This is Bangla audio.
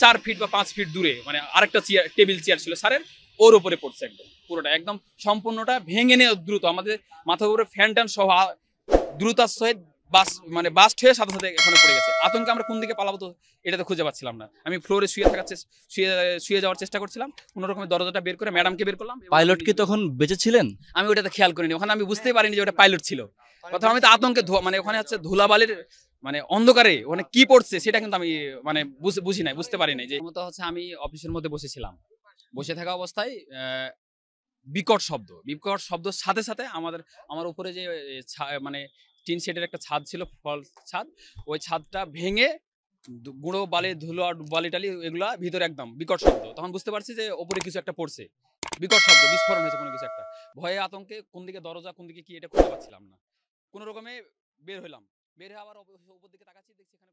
4 ফিট বা 5 ফিট দূরে মানে আরেকটা চেয়ার টেবিল চেয়ার ছিল স্যারের, ওর উপরে পড়ছে একদম পুরোটা একদম সম্পূর্ণটা ভেঙে নিয়ে দ্রুত আমাদের মাথার উপরে ফ্যান ট্যান সহ দ্রুতার সহিত বাস্ট হয়ে সাথে সাথে এখানে পড়ে গেছে। আতঙ্কে আমরা কোন দিকে পালাবো তো এটা তো খুঁজে পাচ্ছিলাম না। আমি ফ্লোরে শুয়ে যাওয়ার চেষ্টা করছিলাম, কোনো রকমের দরজাটা বের করে ম্যাডামকে বের করলাম। পাইলট কি তখন বেঁচে ছিলেন? আমি ওটাতে খেয়াল করিনি, ওখানে আমি বুঝতেই পারিনি যে ওটা পাইলট ছিল। কথা আমি তো আতঙ্কে মানে ওখানে হচ্ছে ধুলাবালির মানে অন্ধকারে ওখানে কি পড়ছে সেটা কিন্তু আমি মানে বুঝি নাই, বুঝতে পারি নাই। যে মতো হচ্ছে আমি অফিসের মধ্যে বসেছিলাম, বসে থাকা অবস্থায় বিকট শব্দ সাথে সাথে আমার উপরে যে মানে টিন শেডের একটা ছাদ ছিল, ফল ছাদ, ওই ছাদটা ভেঙে গুঁড়ো বালি ধুলো বালি টালি এগুলা ভিতরে একদম বিকট শব্দ। তখন বুঝতে পারছি যে ওপরে কিছু একটা পড়ছে, বিকট শব্দ, বিস্ফোরণ হয়েছে কোনো কিছু একটা। ভয়ে আতঙ্কে কোন দিকে দরজা কোন দিকে কি এটা খুঁজে পাচ্ছিলাম না। কোনো রকমে বের হলাম, বের হয়ে আবার উপর দিকে তাকাচ্ছি, দেখছি এখানে